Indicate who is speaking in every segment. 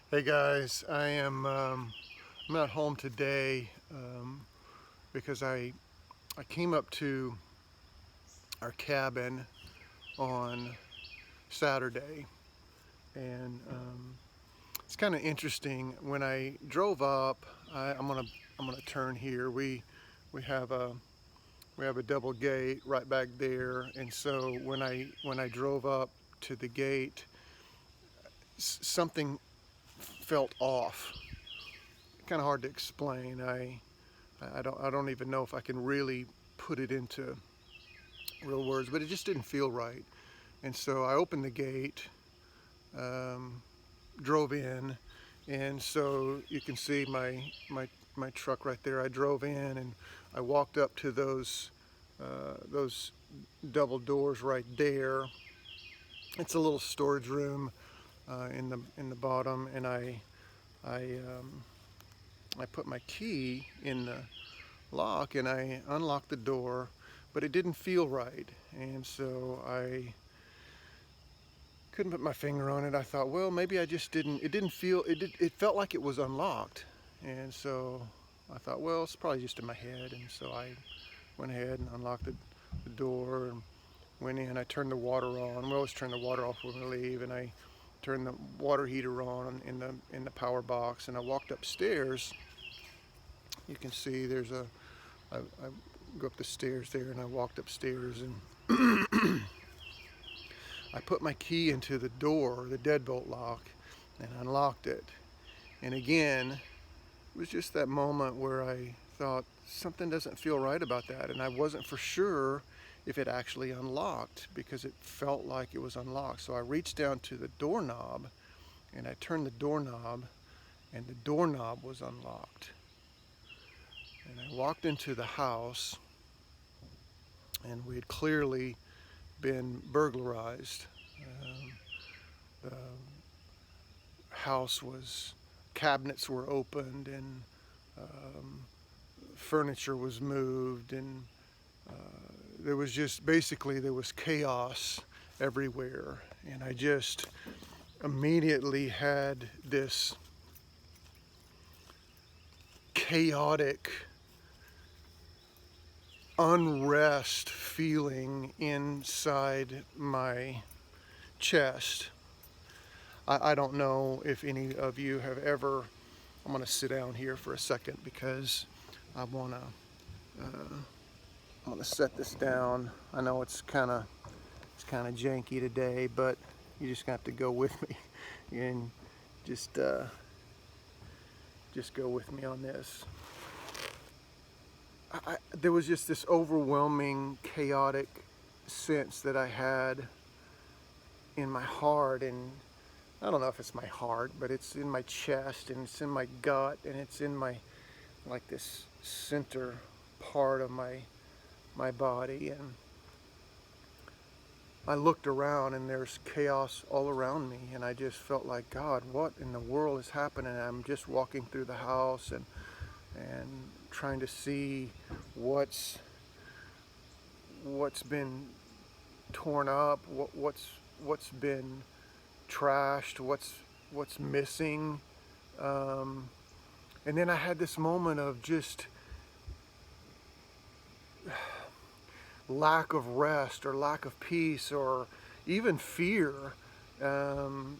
Speaker 1: Hey guys, I'm not home today because I came up to our cabin on Saturday, and it's kind of interesting. When I drove up, I'm gonna turn here. We have a we have a double gate right back there, and so when I drove up to the gate, something felt off. Kind of hard to explain. I don't even know if I can really put it into real words, but it just didn't feel right. And so I opened the gate, um, drove in, and so you can see my truck right there. I drove in and I walked up to those double doors right there. It's a little storage room in the bottom, and I um, I put my key in the lock and I unlocked the door, but it didn't feel right. And so I couldn't put my finger on it. I thought, well, maybe I just didn't, it didn't feel, it felt like it was unlocked. And so I thought, well, it's probably just in my head. And so I went ahead and unlocked the door and went in. I turned the water on. We always turn the water off when we leave. And I turned the water heater on in the power box. And I walked upstairs. You can see I go up the stairs there, and I walked upstairs, and I put my key into the door, the deadbolt lock, and unlocked it. And again, it was just that moment where I thought something doesn't feel right about that, and I wasn't for sure if it actually unlocked because it felt like it was unlocked. So I reached down to the doorknob and I turned the doorknob, and the doorknob was unlocked. And I walked into the house, and we had clearly been burglarized. Um, the house was, cabinets were opened, and um, furniture was moved, and there was just basically there was chaos everywhere. And I just immediately had this chaotic unrest feeling inside my chest. I don't know if any of you have ever. I'm going to sit down here for a second because I want to. I'm going to set this down. I know it's kind of janky today, but you just have to go with me and just uh, just go with me on this. There was just this overwhelming, chaotic sense that I had in my heart, and I don't know if it's my heart, but it's in my chest and it's in my gut and it's in my, like, this center part of my body. And I looked around and there's chaos all around me, and I just felt like, God, what in the world is happening? I'm just walking through the house and trying to see what's been torn up, what's been trashed, what's missing. Um, and then I had this moment of just lack of rest or lack of peace or even fear. Um,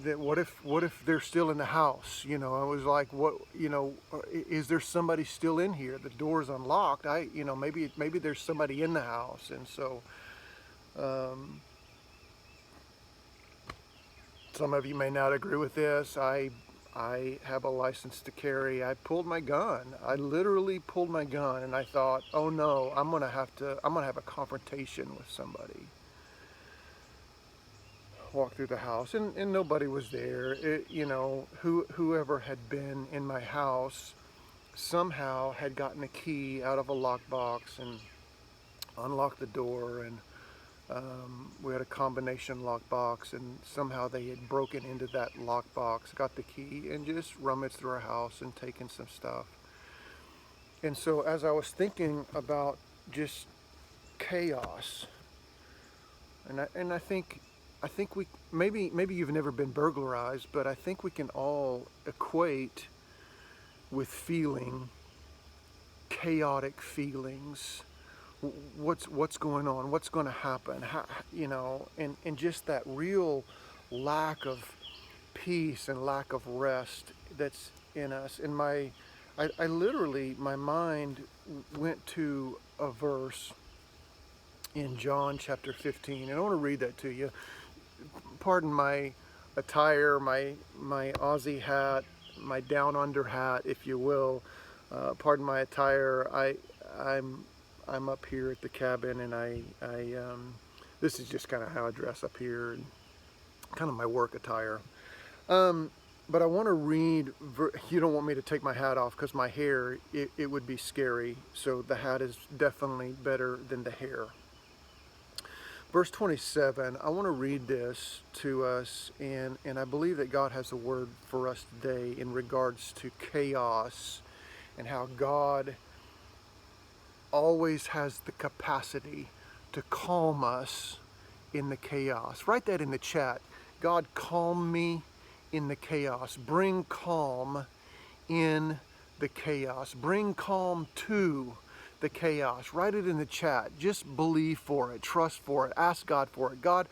Speaker 1: that what if they're still in the house? I was like, what, is there somebody still in here? The door's unlocked. Maybe there's somebody in the house. And so um, some of you may not agree with this. I have a license to carry. I pulled my gun. I literally pulled my gun, and I thought, oh no, I'm gonna have a confrontation with somebody. Walk through the house, and nobody was there. Whoever had been in my house somehow had gotten a key out of a lockbox and unlocked the door, and we had a combination lockbox, and somehow they had broken into that lockbox, got the key, and just rummaged through our house and taken some stuff. And so as I was thinking about just chaos, and I think I think maybe you've never been burglarized, but I think we can all equate with feeling chaotic feelings. What's going on? What's going to happen? How, and just that real lack of peace and lack of rest that's in us. And I literally, my mind went to a verse in John chapter 15, and I want to read that to you. Pardon my attire, my Aussie hat, my down under hat, if you will. Pardon my attire. I'm up here at the cabin, and this is just kind of how I dress up here, and kind of my work attire. But I want to read. You don't want me to take my hat off because my hair, it would be scary. So the hat is definitely better than the hair. Verse 27, I want to read this to us, and I believe that God has a word for us today in regards to chaos and how God always has the capacity to calm us in the chaos. Write that in the chat. God, calm me in the chaos. Bring calm in the chaos. Bring calm to the chaos. Write it in the chat. Just believe for it. Trust for it. Ask God for it. God,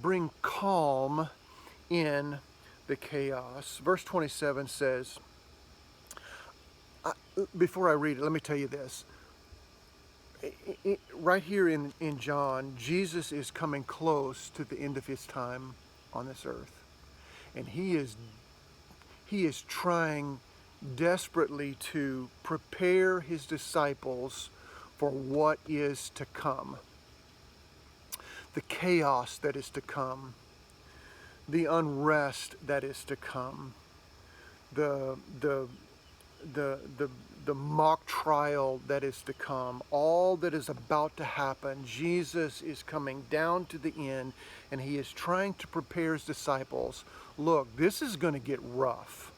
Speaker 1: bring calm in the chaos. Verse 27 says, before I read it, let me tell you this. Right here in John, Jesus is coming close to the end of his time on this earth. And he is trying desperately to prepare his disciples for what is to come. The chaos that is to come. The unrest that is to come. The mock trial that is to come. All that is about to happen. Jesus is coming down to the end, and he is trying to prepare his disciples. Look, this is going to get rough.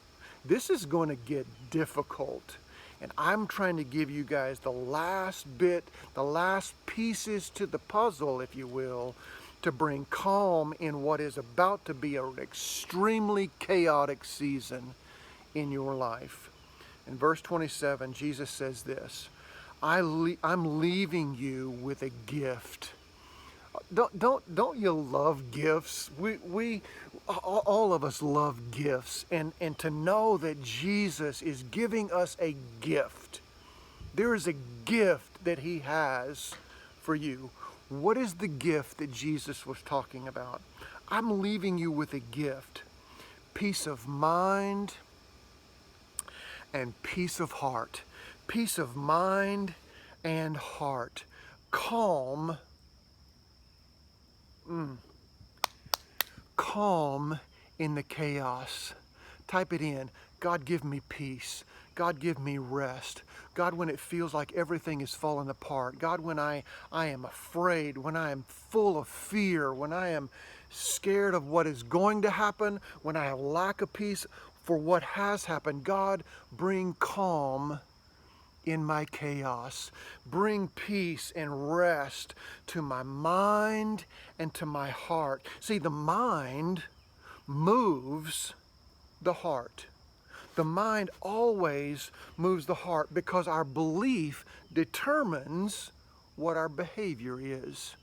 Speaker 1: This is going to get difficult. And I'm trying to give you guys the last bit, the last pieces to the puzzle, if you will, to bring calm in what is about to be an extremely chaotic season in your life. In verse 27, Jesus says this, I'm leaving you with a gift. Don't you love gifts? We all of us love gifts, and to know that Jesus is giving us a gift. There is a gift that he has for you. What is the gift that Jesus was talking about? I'm leaving you with a gift. Peace of mind and peace of heart. Peace of mind and heart. Calm. Calm in the chaos. Type it in. God, give me peace. God, give me rest. God, when it feels like everything is falling apart. God, when I am afraid, when I am full of fear, when I am scared of what is going to happen, when I have lack of peace for what has happened. God, bring calm in my chaos. Bring peace and rest to my mind and to my heart. See, the mind moves the heart. The mind always moves the heart because our belief determines what our behavior is.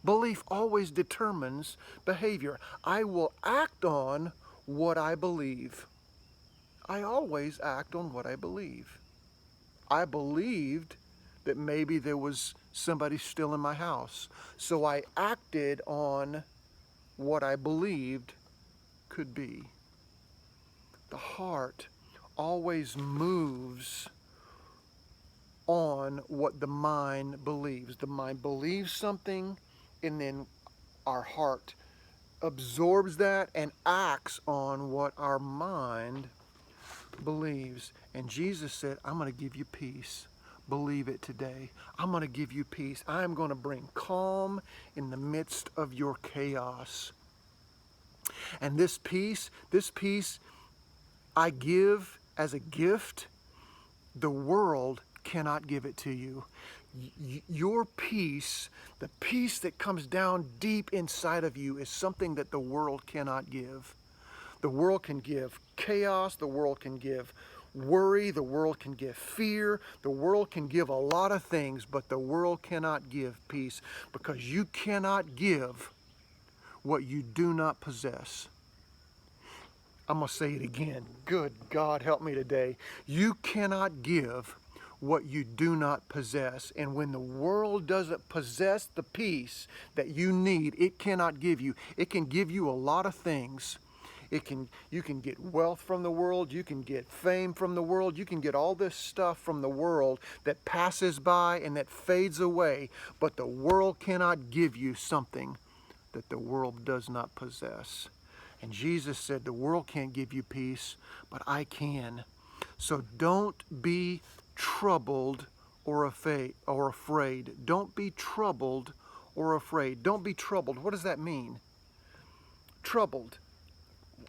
Speaker 1: Belief always determines behavior. I will act on what I believe. I always act on what I believe. I believed that maybe there was somebody still in my house. So I acted on what I believed could be. The heart always moves on what the mind believes. The mind believes something, and then our heart absorbs that and acts on what our mind believes. And Jesus said, I'm going to give you peace. Believe it today. I'm going to give you peace. I'm going to bring calm in the midst of your chaos. And this peace I give as a gift. The world cannot give it to you. Your peace, the peace that comes down deep inside of you, is something that the world cannot give. The world can give chaos, the world can give worry, the world can give fear, the world can give a lot of things, but the world cannot give peace, because you cannot give what you do not possess. I'm going to say it again. Good God, help me today. You cannot give what you do not possess. And when the world doesn't possess the peace that you need, it cannot give you. It can give you a lot of things. You can get wealth from the world, you can get fame from the world, you can get all this stuff from the world that passes by and that fades away, but the world cannot give you something that the world does not possess. And Jesus said, the world can't give you peace, but I can. So don't be troubled or afraid. Don't be troubled or afraid. Don't be troubled. What does that mean? Troubled.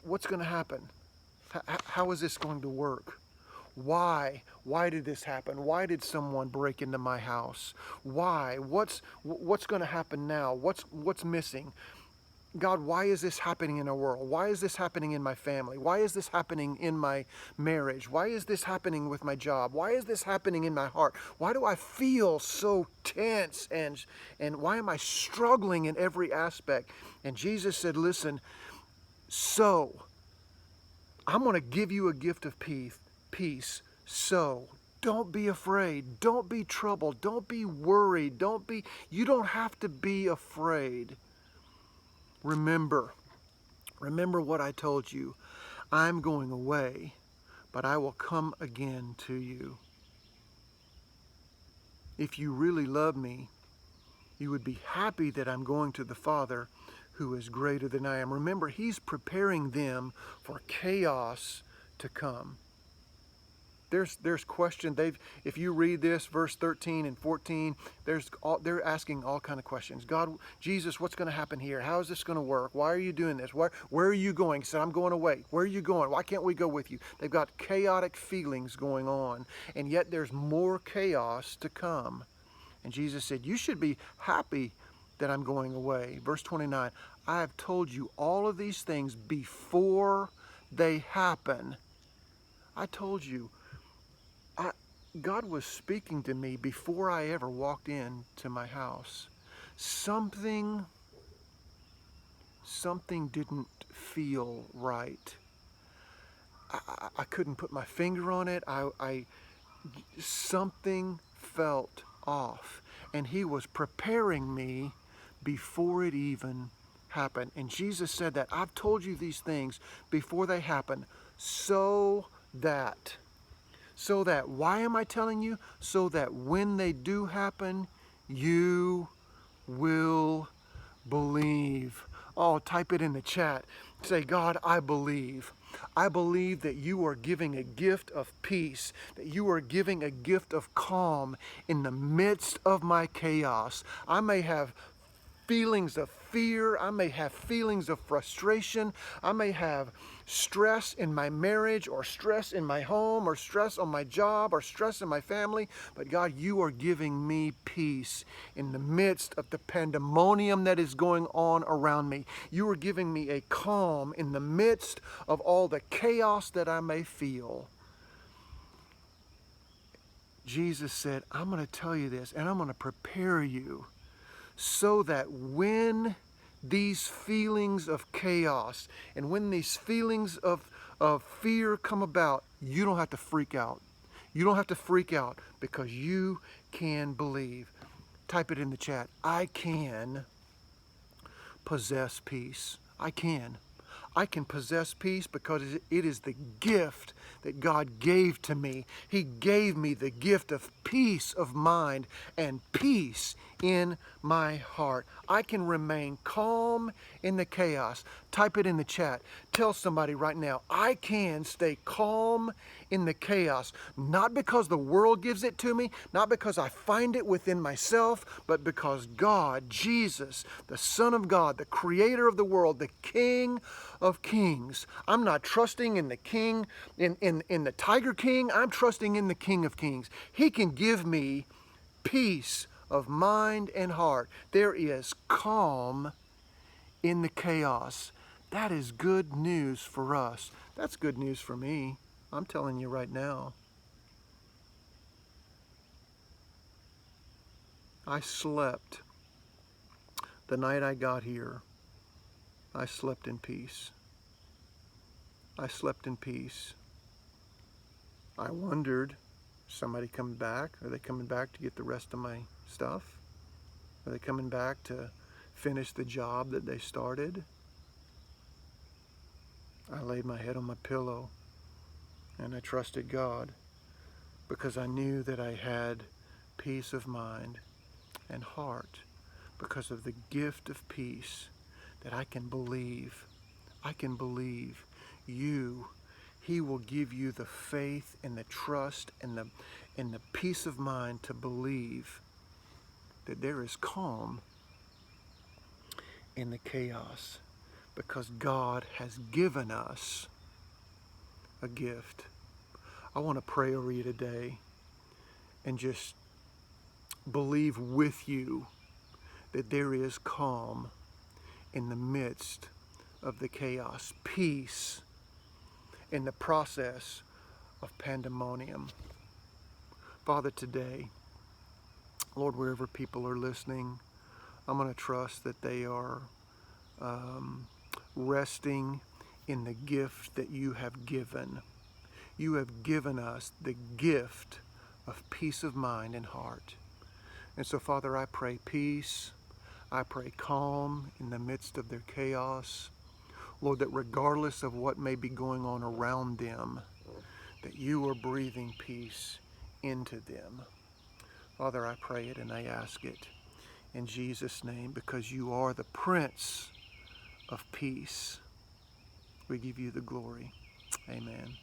Speaker 1: What's going to happen? How is this going to work? Why? Why did this happen? Why did someone break into my house? Why? What's going to happen now? What's missing? God, why is this happening in our world? Why is this happening in my family? Why is this happening in my marriage? Why is this happening with my job? Why is this happening in my heart? Why do I feel so tense and why am I struggling in every aspect? And Jesus said, listen, so I'm going to give you a gift of peace. So don't be afraid. Don't be troubled. Don't be worried. You don't have to be afraid. Remember what I told you. I'm going away, but I will come again to you. If you really love me, you would be happy that I'm going to the Father who is greater than I am. Remember, he's preparing them for chaos to come. There's question. If you read this, verse 13 and 14, they're asking all kind of questions. God, Jesus, what's going to happen here? How is this going to work? Why are you doing this? Where are you going? He said, I'm going away. Where are you going? Why can't we go with you? They've got chaotic feelings going on, and yet there's more chaos to come. And Jesus said, you should be happy that I'm going away. Verse 29, I have told you all of these things before they happen. I told you. God was speaking to me before I ever walked into my house. Something didn't feel right. I couldn't put my finger on it. Something felt off. And he was preparing me before it even happened. And Jesus said that I've told you these things before they happen, so that, why am I telling you? So that when they do happen, you will believe. Oh, type it in the chat. Say, God, I believe. I believe that you are giving a gift of peace, that you are giving a gift of calm in the midst of my chaos. I may have feelings of fear. I may have feelings of frustration. I may have stress in my marriage, or stress in my home, or stress on my job, or stress in my family. But God, you are giving me peace in the midst of the pandemonium that is going on around me. You are giving me a calm in the midst of all the chaos that I may feel. Jesus said, I'm going to tell you this, and I'm going to prepare you so that when these feelings of chaos and when these feelings of fear come about, you don't have to freak out. You don't have to freak out, because you can believe. Type it in the chat. I can possess peace. I can. I can possess peace because it is the gift that God gave to me. He gave me the gift of peace of mind and peace in my heart. I can remain calm in the chaos. Type it in the chat. Tell somebody right now, I can stay calm in the chaos, not because the world gives it to me, not because I find it within myself, but because God, Jesus, the Son of God, the creator of the world, the King of Kings. I'm not trusting in the King, in the Tiger King. I'm trusting in the King of Kings. He can give me peace of mind and heart. There is calm in the chaos. That is good news for us. That's good news for me. I'm telling you right now. I slept the night I got here. I slept in peace. I slept in peace. I wondered, somebody coming back? Are they coming back to get the rest of my stuff? Are they coming back to finish the job that they started? I laid my head on my pillow and I trusted God because I knew that I had peace of mind and heart because of the gift of peace that I can believe. I can believe you. He will give you the faith and the trust and the peace of mind to believe that there is calm in the chaos because God has given us a gift. I want to pray over you today and just believe with you that there is calm in the midst of the chaos, peace in the process of pandemonium. Father, today, Lord, wherever people are listening, I'm going to trust that they are resting in the gift that you have given. You have given us the gift of peace of mind and heart. And so, Father, I pray peace. I pray calm in the midst of their chaos. Lord, that regardless of what may be going on around them, that you are breathing peace into them. Father, I pray it and I ask it in Jesus' name because you are the Prince of Peace. We give you the glory. Amen.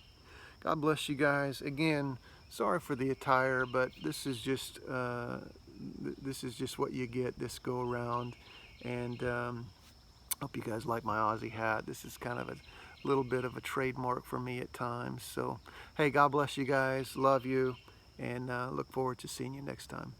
Speaker 1: God bless you guys. Again, sorry for the attire, but this is just what you get this go around. And hope you guys like my Aussie hat. This is kind of a little bit of a trademark for me at times. So, hey, God bless you guys. Love you, and look forward to seeing you next time.